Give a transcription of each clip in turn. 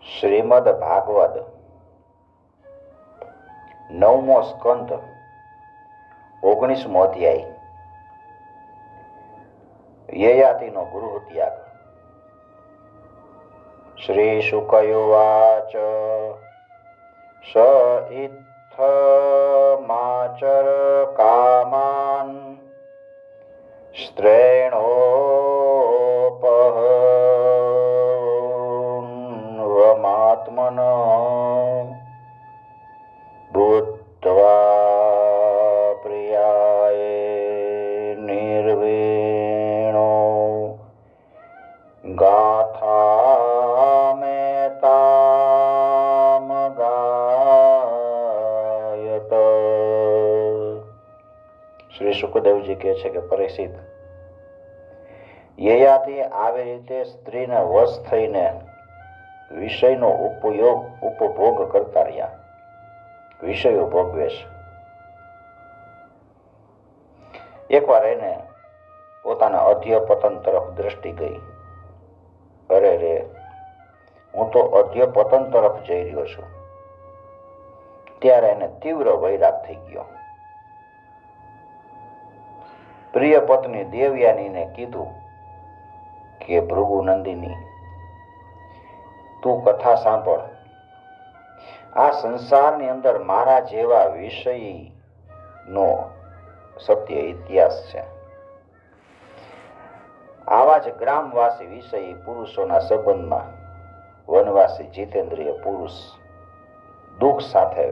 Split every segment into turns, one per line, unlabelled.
શ્રીમદ ભાગવત 9મો સ્કંદ 19મો અધ્યાય યયાતિનો ગૃહ ત્યાગ. શ્રી શુકયુવાચ સ ઇત્થમાચર કામાન સ્ત્રેણોપહન્વમાત્મન બુદ્ધ્વા પ્રિયાય નિર્વીણો ગાથામેતામ ગાયત. શ્રી સુખદેવજી કહે છે કે પરીક્ષિત, યયાતિ આવી રીતે સ્ત્રીને વશ થઈને વિષયનો ઉપભોગ કરતા રહ્યા, વિષયો ભોગવે છે. એકવાર એને પોતાના અધ્યપતન તરફ દ્રષ્ટિ ગઈ. અરે રે, હું તો અધ્યપતન તરફ જઈ રહ્યો છું. ત્યારે એને તીવ્ર વૈરાગ થઈ ગયો. પ્રિય પત્ની દેવયાનીને કીધું કે ભૃગુનંદિની, તું કથા સાંભળ. આ સંસારની અંદર મારા જેવા વિષયનો સત્ય ઇતિહાસ છે. આવા જ ગ્રામવાસી વિષયી પુરુષોના સંબંધમાં વનવાસી જીતેન્દ્રિય પુરુષ દુઃખ સાથે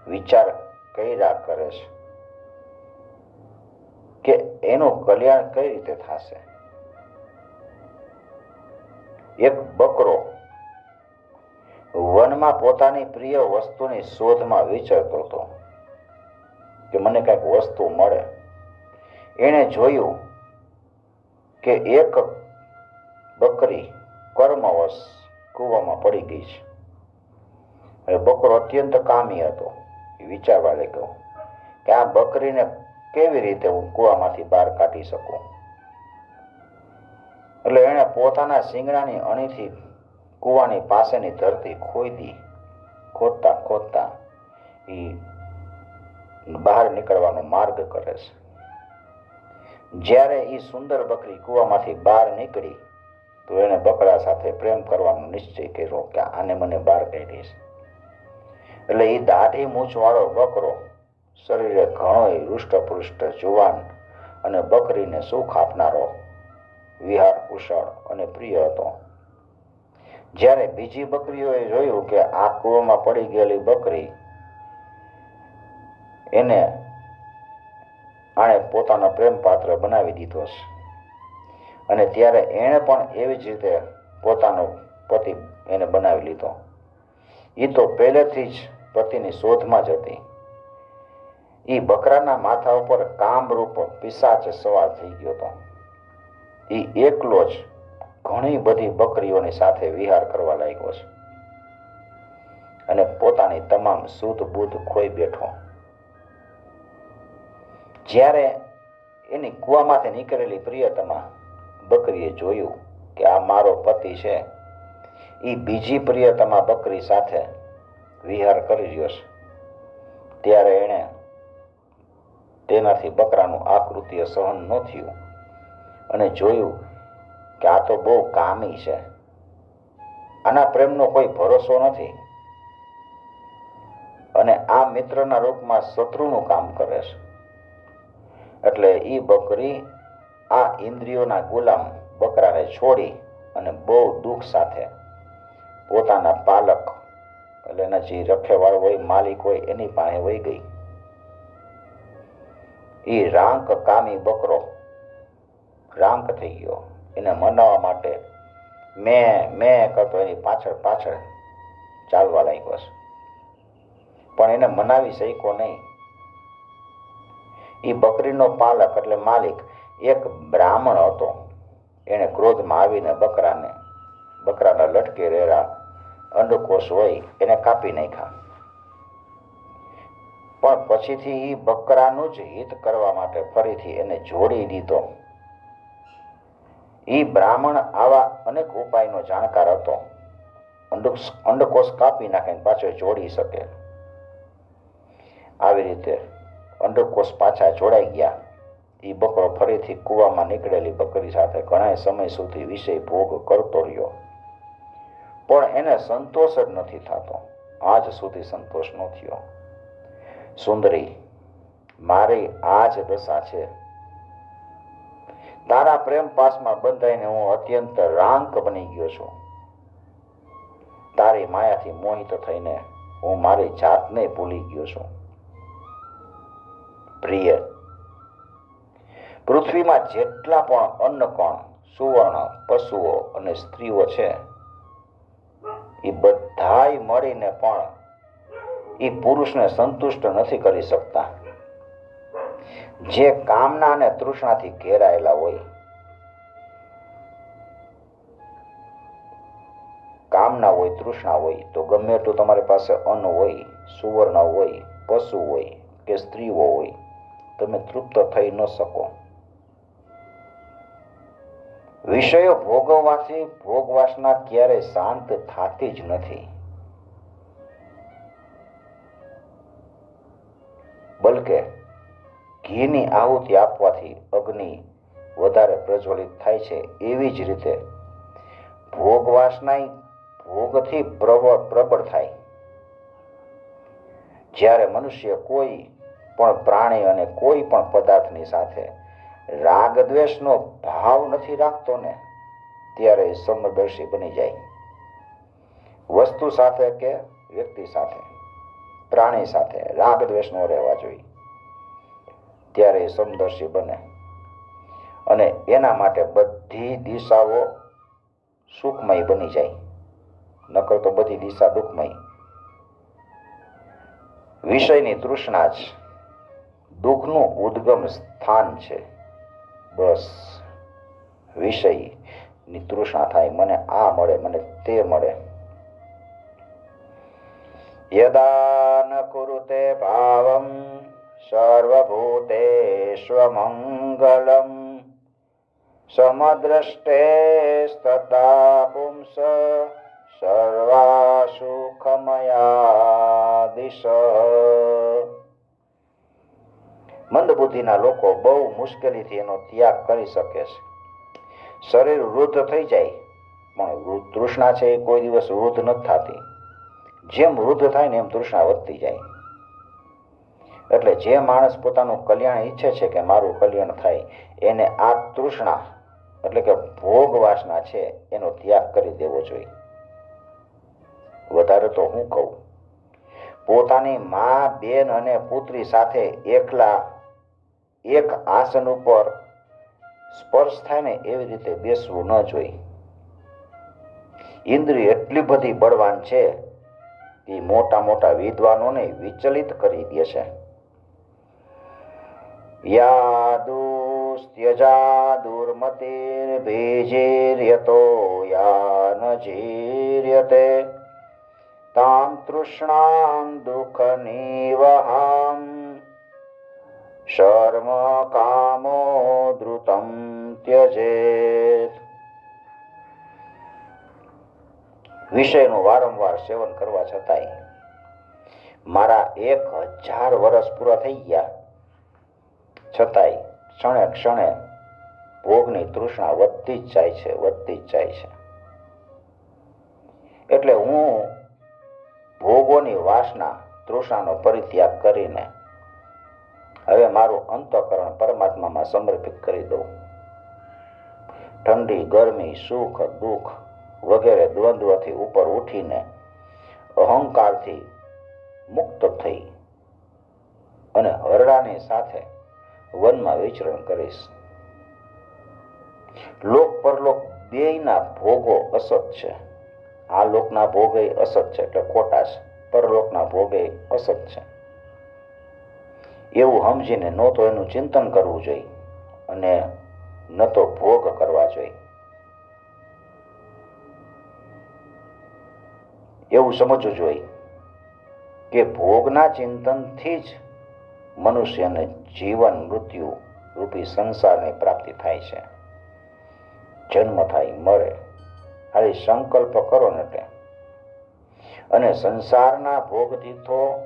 વિચાર કર્યા કરે છે કે એનું કલ્યાણ કઈ રીતે થશે. એક બકરો વનમાં પોતાની પ્રિય વસ્તુની શોધમાં વિચરતો હતો કે મને કંઈક વસ્તુ મળે. એણે જોયું કે એક બકરી કર્મવશ કૂવામાં પડી ગઈ છે. હવે બકરો અત્યંત કામી હતો. એ વિચારવા લાગ્યો કે આ બકરીને કેવી રીતે હું કૂવામાંથી બહાર કાઢી શકું. એટલે એણે પોતાના શિંગડાની અણીથી કૂવાની પાસેની ધરતી ખોદી. ખોદતા ખોદતા એ બહાર નીકળવાનો માર્ગ કરે છે. જ્યારે એ સુંદર બકરી કૂવામાંથી બહાર નીકળી તો એને બકરા સાથે પ્રેમ કરવાનો નિશ્ચય કર્યો કે આને મને બહાર કાઢીશ. એટલે એ દાઢી મૂછવાળો બકરો શરીરે ઘણો હૃષ્ટપૃષ્ટ જુવાન અને બકરીને સુખ આપનારો વિહાર કુશળ અને પ્રિય હતો. જ્યારે બીજી બકરીઓએ જોયું કે આ કૂવામાં પડી ગયેલી બકરી એને આણે પોતાનો પ્રેમ પાત્ર બનાવી દીધો છે, અને ત્યારે એણે પણ એવી જ રીતે પોતાનો પતિ એને બનાવી લીધો. એ તો પહેલેથી જ પતિની શોધમાં જ હતી. એ બકરાના માથા ઉપર કામરૂપ પિશાચ સવાર થઈ ગયો હતો. એ એકલો જ ઘણી બધી બકરીઓની સાથે વિહાર કરવા લાગ્યો છે અને પોતાની તમામ શુદ્ધ બુદ્ધ ખોઈ બેઠો. જ્યારે એની કૂવામાંથી નીકળેલી પ્રિયતમા બકરીએ જોયું કે આ મારો પતિ છે, એ બીજી પ્રિયતમા બકરી સાથે વિહાર કરી રહ્યો છે, ત્યારે એણે તેનાથી બકરાનું આકૃત્ય સહન ન થયું અને જોયું કે આ તો બહુ કામી છે, આના પ્રેમનો કોઈ ભરોસો નથી અને આ મિત્રના રૂપમાં શત્રુનું કામ કરે છે. એટલે એ બકરી આ ઇન્દ્રિયોના ગુલામ બકરાને છોડી અને બહુ દુઃખ સાથે પોતાના પાલક એટલે એના જે રખેવાળ હોય, માલિક હોય, એની પાસે વહી ગઈ. એ રાંક કામી બકરો રાંક થઈ ગયો. એને મનાવવા માટે મેં કરતો એની પાછળ પાછળ ચાલવા લાગ્યો છે, પણ એને મનાવી શક્યો નહીં. એ બકરીનો પાલક એટલે માલિક એક બ્રાહ્મણ હતો. એને ક્રોધમાં આવીને બકરાના લટકે રહેલા અંડકોષ હોય એને કાપી નાખ્યા. પણ પછીથી એ બકરાનું જ હિત કરવા માટે ફરીથી એને જોડી દીધો. એ બ્રાહ્મણ આવા અનેક ઉપાયનો જાણકાર હતો. અંડકોષ કાપી નાખીને પાછો જોડી શકે. આવી રીતે અંડકોષ પાછા જોડાઈ ગયા. એ બકરો ફરીથી કૂવામાં નીકળેલી બકરી સાથે ઘણા સમય સુધી વિષય ભોગ કરતો રહ્યો, પણ એને સંતોષ જ નથી થતો. આજ સુધી સંતોષ ન થયો. સુંદરી, મારી આ જ દશા છે. તારા પ્રેમ પાસમાં બંધાઈને હું અત્યંત રાંક બની ગયો છું. તારી માયાથી મોહિત થઈને હું મારી જાતને ભૂલી ગયો છું. પ્રિય, પૃથ્વીમાં જેટલા પણ અન્નકણ, સુવર્ણ, પશુઓ અને સ્ત્રીઓ છે, એ બધાય મળીને પણ એ પુરુષને સંતુષ્ટ નથી કરી શકતા. જે કામના અને તૃષ્ણાથી ઘેરાયેલા હોય, કામના હોય, તૃષ્ણા હોય, તો ગમે એટલું તમારી પાસે અન્ન હોય, સુવર્ણ હોય, પશુ હોય કે સ્ત્રીઓ હોય, તમે તૃપ્ત થઈ ન શકો. વિષયો ભોગવવાથી ભોગવાસના ક્યારેય શાંત થતી જ નથી, બલકે ઘીની આહુતિ આપવાથી અગ્નિ વધારે પ્રજ્વલિત થાય છે, એવી જ રીતે ભોગવાસના ભોગથી પ્રબળ થાય. જ્યારે મનુષ્ય કોઈ પણ પ્રાણી અને કોઈ પણ પદાર્થની સાથે રાગ દ્વેષનો ભાવ નથી રાખતો ને, ત્યારે સમદર્શી બની જાય. વસ્તુ સાથે કે વ્યક્તિ સાથે, પ્રાણી સાથે રાગ દ્વેષ ન રહેવા જોઈએ, ત્યારે સમદર્શી બને. અને એના માટે બધી દિશાઓ સુખમય બની જાય, નકર તો બધી દિશા દુઃખમય. વિષયની તૃષ્ણા જ દુઃખનું ઉદ્ગમ સ્થાન છે. બસ વિષયની તૃષ્ણા થાય, મને આ મળે, મને તે મળે. યદા ન કુરુતે ભાવમ સર્વભૂતેષ્વમંગલમ સમદ્રષ્ટેસ્તથા પુંસ સર્વા સુખમયા દિશ. મંદબુદ્ધિના લોકો બહુ મુશ્કેલીથી એનો ત્યાગ કરી શકે છે. શરીર વૃદ્ધ થઈ જાય, પણ તૃષ્ણા છે એ કોઈ દિવસ વૃદ્ધ નથી થતી. જેમ વૃદ્ધ થાય ને એમ તૃષ્ણા વધતી જાય. એટલે જે માણસ પોતાનું કલ્યાણ ઈચ્છે છે કે મારું કલ્યાણ થાય, એને આ તૃષ્ણા એટલે કે ભોગ વાસના છે એનો ત્યાગ કરી દેવો જોઈએ. વધારે તો હું કહું, પોતાની મા, બેન અને પુત્રી સાથે એકલા એક આસન ઉપર સ્પર્શ થાય ને એવી રીતે બેસવું ન જોઈએ. ઇન્દ્રિય એટલી બધી બળવાન છે કે મોટા મોટા વિદ્વાનોને વિચલિત કરી દે છે. યાદુસ્ત્યજા દુર્મતિર્ભીજીર્યતો યા ન જીર્યતે તામ તૃષ્ણામ દુઃખ નિવહામ શર્મ કામો ધૃતમ ત્યજેત. વિષયનું વારંવાર સેવન કરવા છતાંય મારા 1000 વર્ષ પૂરા થઈ ગયા, છતાંય ક્ષણે ક્ષણે ભોગની તૃષ્ણા વધતી જ જાય છે, વધતી જ જાય છે. એટલે હું ભોગોની વાસના, તૃષ્ણાનો પરિત્યાગ કરીને હવે મારું અંતઃકરણ પરમાત્મામાં સમર્પિત કરી દઉં. ઠંડી, ગરમી, સુખ, દુઃખ વગેરે દ્વંદ્વથી ઉપર ઉઠીને અહંકારથી મુક્ત થઈ અને હરડાની સાથે વનમાં વિચરણ કરીશ. લોક પરલોક બેયના ભોગો અસત છે. આ લોકના ભોગે અસત છે એટલે ખોટા છે, પરલોકના ભોગે અસત છે. એવું સમજીને ન તો એનું ચિંતન કરવું જોઈએ અને ન તો ભોગ કરવા જોઈએ. એવું સમજવું જોઈએ કે ભોગના ચિંતનથી જ મનુષ્યને જીવન મૃત્યુ રૂપી સંસારની પ્રાપ્તિ થાય છે. જન્મ થાય, મરે. ખાલી સંકલ્પ કરો ને અને સંસારના ભોગથી તો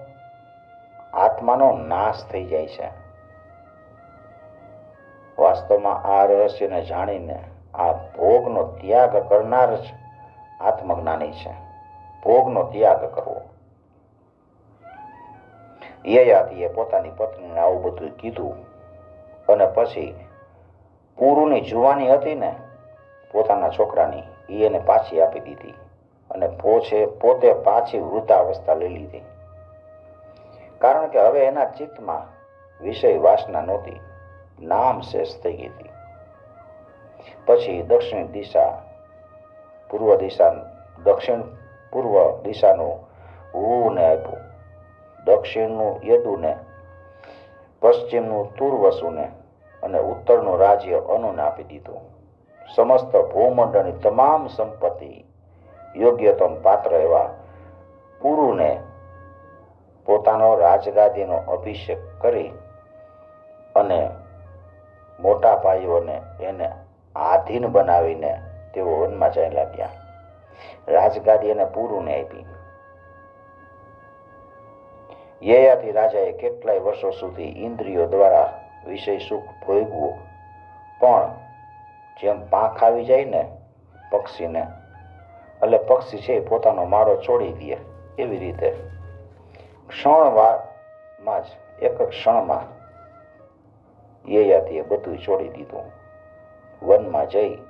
આત્માનો નાશ થઈ જાય છે. વાસ્તવમાં આ રહસ્યને જાણીને આ ભોગનો ત્યાગ કરનાર જ આત્મજ્ઞાની છે. ભોગનો ત્યાગ કરવો. યયાતિએ પોતાની પત્નીને આવું બધું કીધું અને પછી પૂરુની જુવાની હતી ને પોતાના છોકરાની એને પાછી આપી દીધી અને પોતે પાછી વૃદ્ધાવસ્થા લઈ લીધી. કારણ કે હવે એના ચિત્તમાં વિષય વાસના નહોતી, નામ શેષ થઈ ગઈ હતી. પછી દક્ષિણ પૂર્વ દિશાનું હુને આપ્યું, દક્ષિણનું યદુને, પશ્ચિમનું તુર્વસુને અને ઉત્તરનું રાજ્ય અનુને આપી દીધું. સમસ્ત ભૂમંડળની તમામ સંપત્તિ યોગ્યતમ પાત્ર એવા પુરુને પોતાનો રાજગાદીનો અભિષેક કરી અને મોટા ભાઈઓને એને આધીન બનાવીને તેઓ વનમાં જઈ લાગ્યા. રાજગાદી એને પુરુને આપી. યયાતિ રાજાએ કેટલાય વર્ષો સુધી ઇન્દ્રિયો દ્વારા વિષય સુખ ભોગવ્યું, પણ જેમ પાંખ આવી જાય ને પક્ષીને, એટલે પક્ષી છે પોતાનો માળો છોડી દે એવી રીતે એક ક્ષણમાં યયાતિએ બધું છોડી દીધું. વનમાં જઈ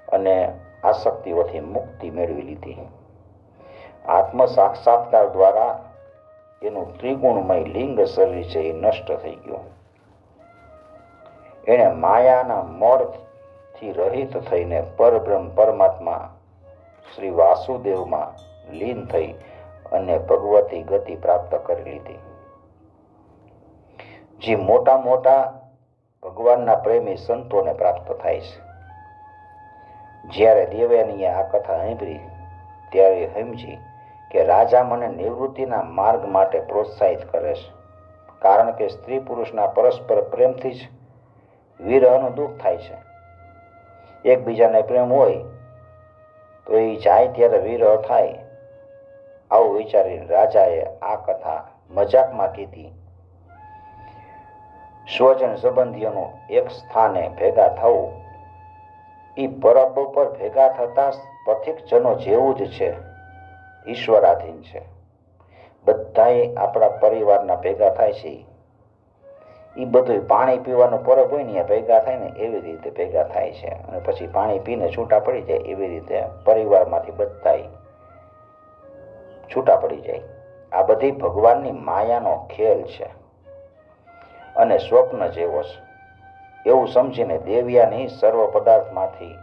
અને આસક્તિઓથી મુક્તિ મેળવી લીધી. આત્મ સાક્ષાત્કાર દ્વારા એનું ત્રિગુણમય લિંગ શરીર છે એ નષ્ટ થઈ ગયું. એણે માયાના મોળથી રહિત થઈને પરબ્રહ્મ પરમાત્મા શ્રી વાસુદેવમાં લીન થઈ અને ભગવતી ગતિ પ્રાપ્ત કરી લીધી. જે મોટા મોટા ભગવાનના પ્રેમી સંતોને પ્રાપ્ત થાય છે. જ્યારે દેવયાનીએ આ કથા સાંભળી ત્યારે સમજી કે રાજા મને નિવૃત્તિના માર્ગ માટે પ્રોત્સાહિત કરે છે. કારણ કે સ્ત્રી પુરુષના પરસ્પર પ્રેમથી જ વિરહનું દુઃખ થાય છે. એકબીજાને પ્રેમ હોય તો એ જાય ત્યારે વિરહ થાય. આવું વિચારીને રાજાએ આ કથા મજાકમાં કીધી. સ્વજન સંબંધીઓનું એક સ્થાને ભેગા થવું એ પરબ ઉપર ભેગા થતા પથિક જનો જેવું જ છે, ઈશ્વરાધીન છે. બધાએ આપણા પરિવારના ભેગા થાય છે. એ બધું પાણી પીવાનું પરબ હોય ને ભેગા થાય ને એવી રીતે ભેગા થાય છે અને પછી પાણી પીને છૂટા પડી જાય. એવી રીતે પરિવારમાંથી બધા છૂટા પડી જાય. આ બધી ભગવાનની માયાનો ખેલ છે અને સ્વપ્ન જેવો છે એવું સમજીને દેવ્યાની સર્વ પદાર્થમાંથી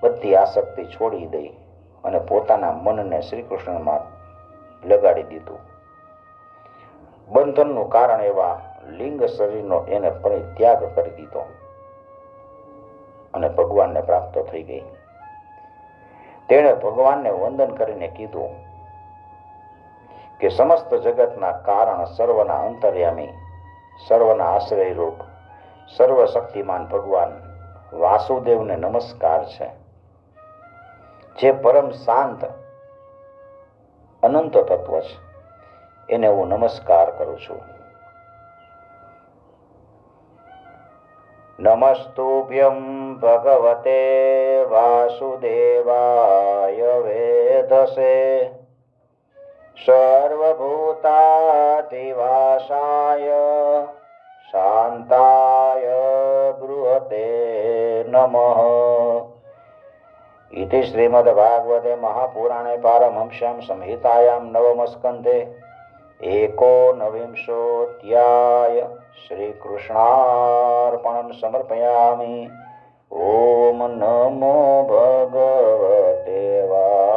બધી આસક્તિ છોડી દઈ અને પોતાના મનને શ્રી કૃષ્ણમાં લગાડી દીધું. બંધનનું કારણ એવા લિંગ શરીરનો એને પરિત્યાગ કરી દીધો અને ભગવાનને પ્રાપ્ત થઈ ગઈ. તેણે ભગવાનને વંદન કરીને કીધું કે સમસ્ત જગતના કારણ, સર્વના અંતર્યામી, સર્વના આશ્રય રૂપ, સર્વશક્તિમાન ભગવાન વાસુદેવને નમસ્કાર છે. જે પરમ શાંત અનંત તત્વ છે એને હું નમસ્કાર કરું છું. નમસ્તુભ્યં ભગવતે વાસુદેવાય વેધસે સર્વભૂતાધિવાસાય શાંતાય બૃહતે નમઃ. ઇતિ શ્રીમદ્ભાગવતે મહાપુરાણે પારમહંસ્યામ સંહિતાયામ નવમસ્કંધે એકોનવિંશોऽધ્યાય. શ્રીકૃષ્ણાર્પણં સમર્પયામિ. ઓમ નમો ભગવતે વાસુદેવાય.